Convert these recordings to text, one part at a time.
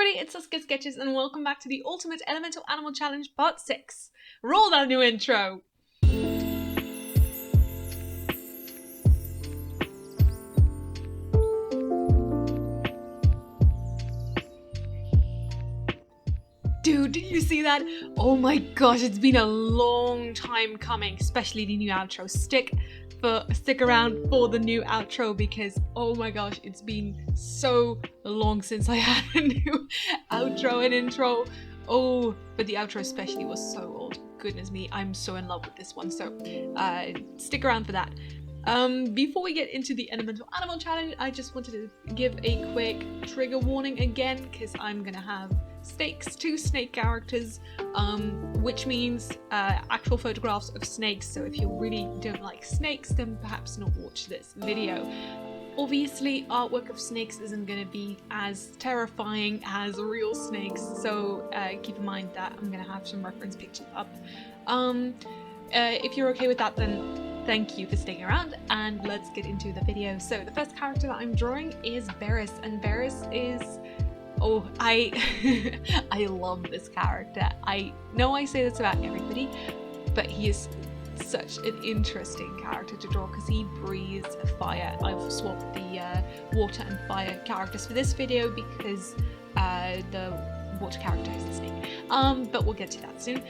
everybody, it's SaskiaSketches and welcome back to the Ultimate Elemental Animal Challenge Part 6. Roll that new intro! Dude, did you see that? Oh my gosh, it's been a long time coming, especially the new outro. Stick around for the new outro because oh my gosh, it's been so long since I had a new outro and intro. Oh, but the outro especially was so old. Goodness me, I'm so in love with this one, so stick around for that. Before we get into the Elemental Animal Challenge, I just wanted to give a quick trigger warning again because I'm gonna have two snake characters, which means actual photographs of snakes, so if you really don't like snakes then perhaps not watch this video. Obviously artwork of snakes isn't going to be as terrifying as real snakes, so keep in mind that I'm going to have some reference pictures up. If you're okay with that, then thank you for sticking around and let's get into the video. So the first character that I'm drawing is Bert, and Bert is... oh, I love this character. I know I say this about everybody, but he is such an interesting character to draw because he breathes fire. I've swapped the water and fire characters for this video because the water character is a snake. But we'll get to that soon.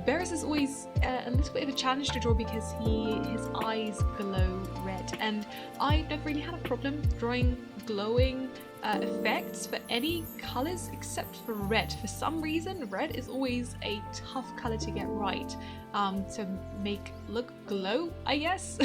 Bert is always a little bit of a challenge to draw because his eyes glow red, and I've never really had a problem drawing glowing effects for any colours except for red. For some reason, red is always a tough colour to get right, to make look glow, I guess.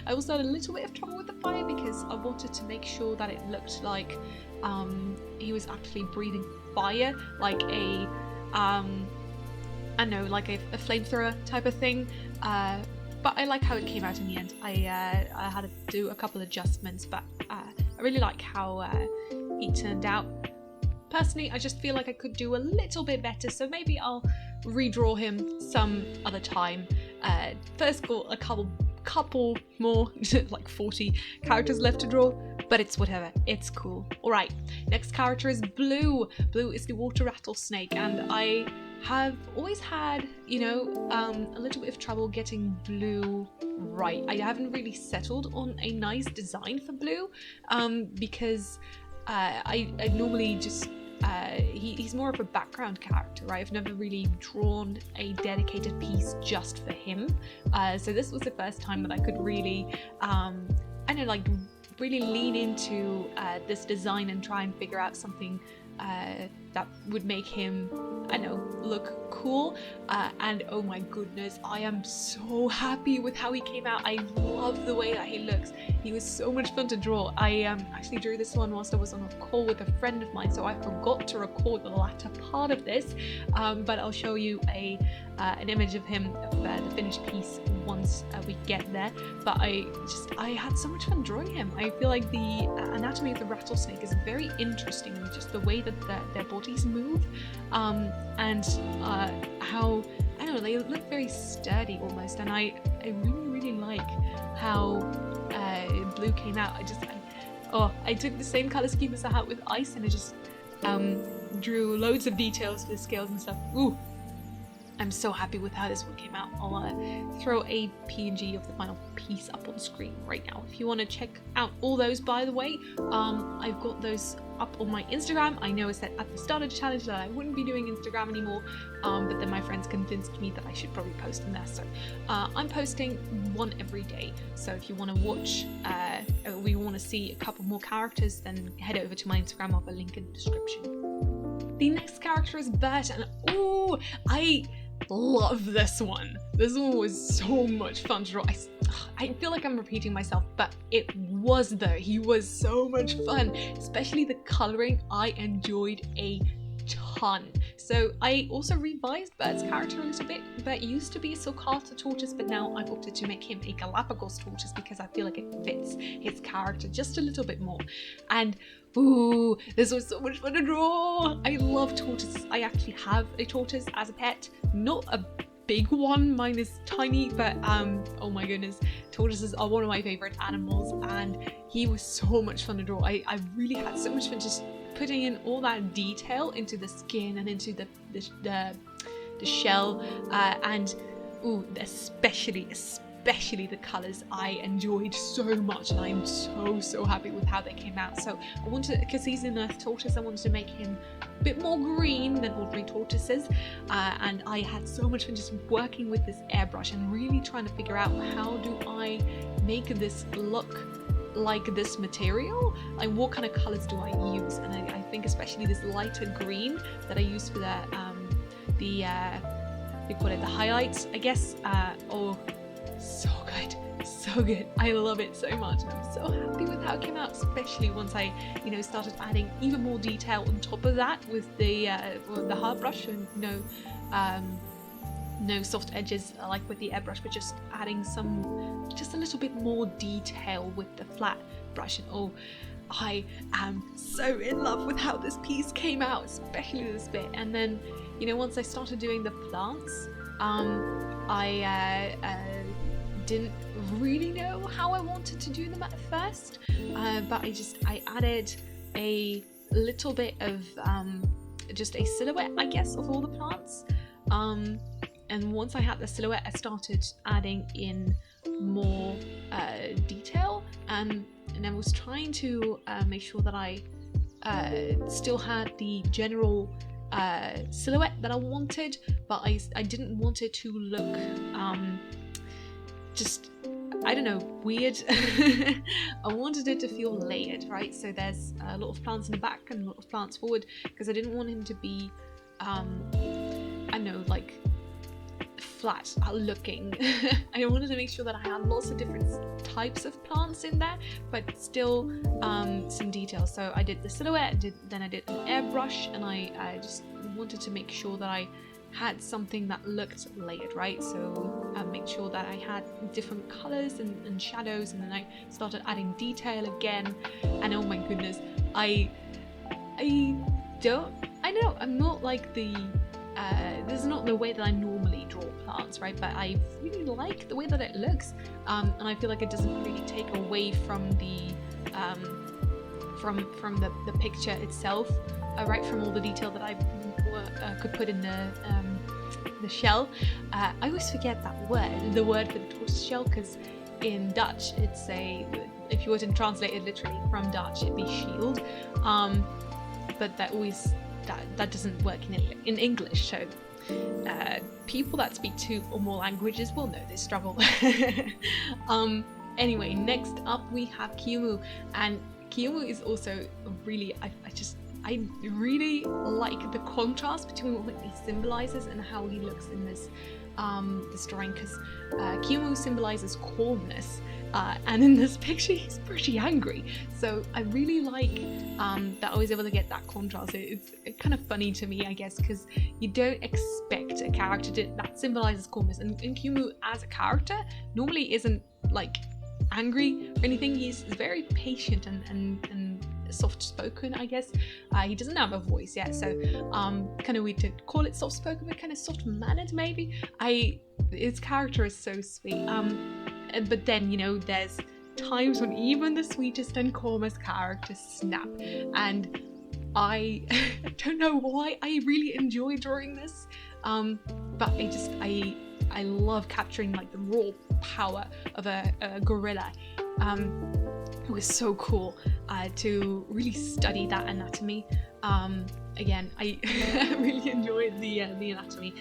I also had a little bit of trouble with the fire because I wanted to make sure that it looked like he was actually breathing fire, like a I don't know, like a flamethrower type of thing. But I like how it came out in the end. I had to do a couple adjustments, but I really like how he turned out. Personally, I just feel like I could do a little bit better, so maybe I'll redraw him some other time. First got a couple more, like 40 characters left to draw, but it's whatever, it's cool. Alright, next character is Blue. Blue is the water rattlesnake, and I have always had, you know, a little bit of trouble getting Blue right. I haven't really settled on a nice design for Blue because I normally just he's more of a background character, right? I've never really drawn a dedicated piece just for him, so this was the first time that I could really I don't know, like really lean into this design and try and figure out something that would make him, I know, look cool. And oh my goodness, I am so happy with how he came out. I love the way that he looks. He was so much fun to draw. I actually drew this one whilst I was on a call with a friend of mine, so I forgot to record the latter part of this, but I'll show you an image of him, of the finished piece, once we get there. But I had so much fun drawing him. I feel like the anatomy of the rattlesnake is very interesting, just the way that their bodies move, and how, I don't know, they look very sturdy almost, and I really like how Blue came out. I took the same color scheme as I had with ice, and I just drew loads of details for the scales and stuff. Ooh, I'm so happy with how this one came out. I'll throw a PNG of the final piece up on screen right now. If you want to check out all those, by the way, I've got those up on my Instagram. I know I said at the start of the challenge that I wouldn't be doing Instagram anymore, but then my friends convinced me that I should probably post them there. So I'm posting one every day. So if you want to watch, or you want to see a couple more characters, then head over to my Instagram. I'll have a link in the description. The next character is Bert, and oh, I love this one. This one was so much fun to draw. I feel like I'm repeating myself, but it was though. He was so much fun, especially the coloring. I enjoyed a ton. So I also revised Bert's character a little bit. Bert used to be a sulcata tortoise, but now I've opted to make him a Galapagos tortoise because I feel like it fits his character just a little bit more. And ooh, this was so much fun to draw. I love tortoises. I actually have a tortoise as a pet, not a big one, mine is tiny, but oh my goodness, tortoises are one of my favorite animals, and he was so much fun to draw. I really had so much fun just putting in all that detail into the skin and into the shell, and especially the colors I enjoyed so much, and I'm so happy with how they came out. So I wanted, because he's an earth tortoise, I wanted to make him a bit more green than ordinary tortoises, and I had so much fun just working with this airbrush and really trying to figure out how do I make this look like this material, like what kind of colors do I use. And I think especially this lighter green that I used for they call it the highlights, I guess. Oh, so good. I love it so much. I'm so happy with how it came out, especially once I, started adding even more detail on top of that with the hard brush, and no soft edges like with the airbrush, but just adding just a little bit more detail with the flat brush. And oh, I am so in love with how this piece came out, especially this bit. And then, once I started doing the plants, I didn't really know how I wanted to do them at first, but I added a little bit of just a silhouette, I guess, of all the plants. And once I had the silhouette, I started adding in more detail, and I was trying to make sure that I still had the general silhouette that I wanted, but I didn't want it to look just, I don't know, weird. I wanted it to feel layered, right? So there's a lot of plants in the back and a lot of plants forward, because I didn't want him to be I don't know, like flat looking. I wanted to make sure that I had lots of different types of plants in there, but still some detail. So I did the silhouette, then I did an airbrush, and I just wanted to make sure that I had something that looked layered, right? So I made sure that I had different colors and shadows, and then I started adding detail again. And oh my goodness, I'm not like this is not the way that I normally draw plants, right? But I really like the way that it looks, and I feel like it doesn't really take away from the the picture itself, right? From all the detail that I could put in the shell. I always forget that word, the word for the tortoise shell, because in Dutch it's if you were to translate it literally from Dutch, it'd be shield, but that doesn't work in English. So people that speak 2 or more languages will know this struggle. Anyway, next up we have Kiwi, and Kiwi is also really, I really like the contrast between what he symbolizes and how he looks in this drawing, because Kiwi symbolizes calmness, and in this picture he's pretty angry. So I really like that I was able to get that contrast. It's kind of funny to me, I guess, because you don't expect a character that symbolizes calmness, and Kiwi as a character normally isn't like angry or anything. He's very patient and soft-spoken, I guess. He doesn't have a voice yet, so kind of weird to call it soft-spoken, but kind of soft-mannered maybe. His character is so sweet, but then there's times when even the sweetest and calmest characters snap, and I don't know why I really enjoy drawing this, but I love capturing like the raw power of a gorilla. It was so cool to really study that anatomy. Again, I really enjoyed the anatomy.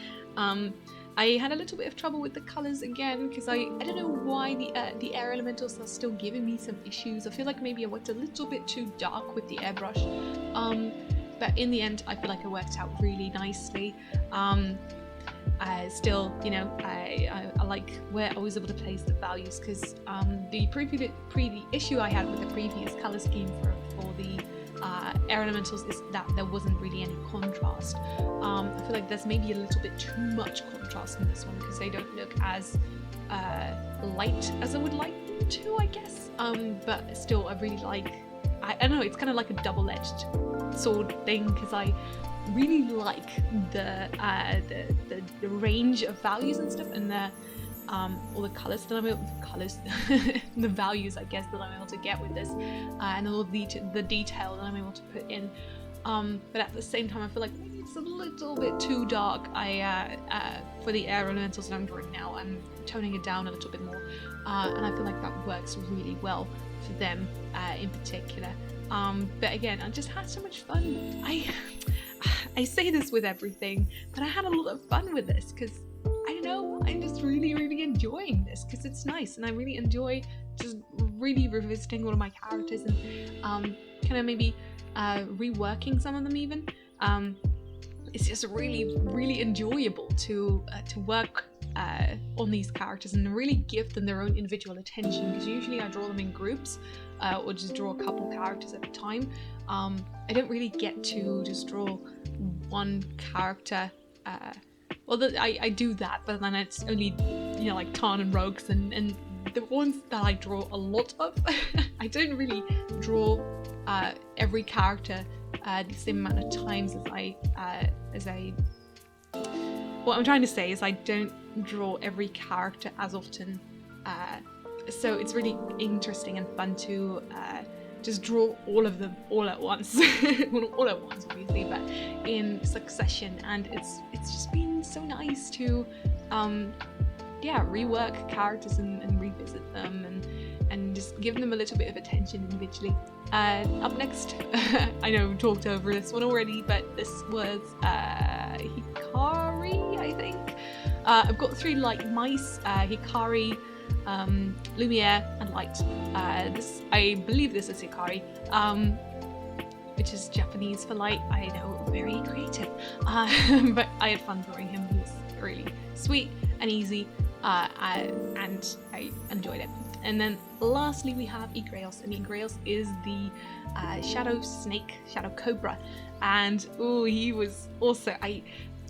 I had a little bit of trouble with the colors again, because I don't know why the air elementals are still giving me some issues. I feel like maybe I went a little bit too dark with the airbrush, but in the end I feel like it worked out really nicely. Still, I like where I was able to place the values, because the issue I had with the previous color scheme for the air elementals is that there wasn't really any contrast. I feel like there's maybe a little bit too much contrast in this one, because they don't look as light as I would like them to, I guess. But still, I really like, I don't know, it's kind of like a double-edged sword thing, because I really like the range of values and stuff, and all the colors that I'm able the values, I guess, that I'm able to get with this, and all the detail that I'm able to put in. but at the same time I feel like maybe it's a little bit too dark. For the air elementals that I'm drawing now, I'm toning it down a little bit more, and I feel like that works really well for them in particular. But again, I just had so much fun. I say this with everything, but I had a lot of fun with this because I don't know, I'm just really enjoying this because it's nice, and I really enjoy just really revisiting all of my characters and kind of maybe reworking some of them even. It's just really enjoyable to work on these characters and really give them their own individual attention, because usually I draw them in groups or just draw a couple characters at a time. I don't really get to just draw one character. I do that, but then it's only, you know, like Tarn and Rogues and the ones that I draw a lot of. I don't really draw every character the same amount of times as I what I'm trying to say is I don't draw every character as often, so it's really interesting and fun to just draw all of them all at once. Well, not all at once obviously, but in succession, and it's just been so nice to rework characters and revisit them and just give them a little bit of attention individually. Up next, I know we've talked over this one already, but this was Hikari, I think. I've got 3 light mice, Hikari, Lumiere, and Light. I believe this is Hikari, which is Japanese for light. I know, very creative. But I had fun drawing him. He was really sweet and easy, and I enjoyed it. And then lastly we have Igraeus, and Igraeus is the shadow snake, shadow cobra, and he was also, I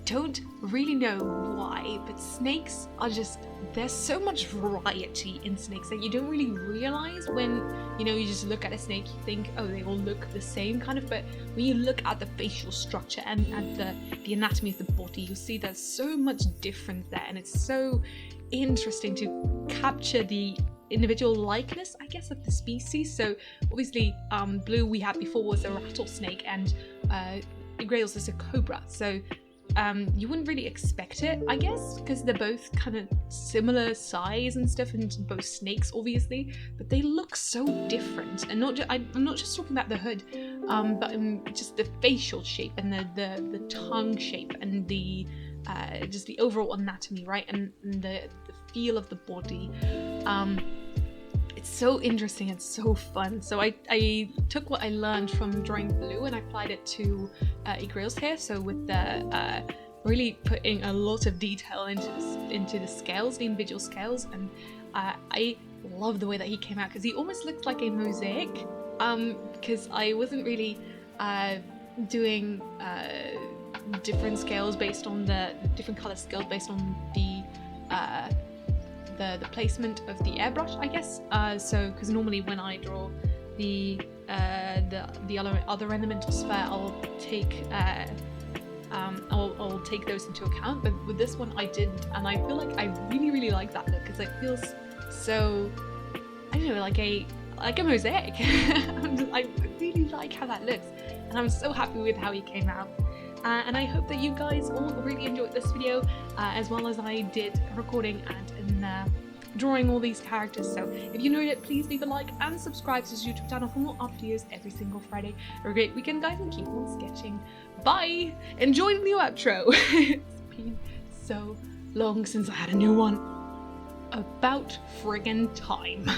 don't really know why, but snakes are just, there's so much variety in snakes that you don't really realize when, you know, you just look at a snake, you think, oh, they all look the same kind of, but when you look at the facial structure and at the anatomy of the body, you'll see there's so much difference there, and it's so interesting to capture the individual likeness, I guess, of the species. So obviously blue we had before was a rattlesnake, and Igraeus is a cobra, so you wouldn't really expect it, I guess, because they're both kind of similar size and stuff, and both snakes obviously, but they look so different. And I'm not just talking about the hood, but just the facial shape and the tongue shape and the just the overall anatomy, right, and the feel of the body. It's so interesting and so fun. So I took what I learned from drawing blue and I applied it to Igraeus here. So with the really putting a lot of detail into the scales, the individual scales, and I love the way that he came out because he almost looked like a mosaic. Because I wasn't really doing different scales based on the different color scales based on the placement of the airbrush, I guess. So because normally when I draw the other elemental sphere, I'll take I'll take those into account, but with this one I didn't, and I feel like I really like that look because it feels so, I don't know, like a mosaic. I really like how that looks, and I'm so happy with how he came out. And I hope that you guys all really enjoyed this video as well as I did recording and drawing all these characters. So if you enjoyed it, please leave a like and subscribe to this YouTube channel for more art videos every single Friday. Have a great weekend, guys, and keep on sketching. Bye! Enjoy the new outro. It's been so long since I had a new one. About friggin' time.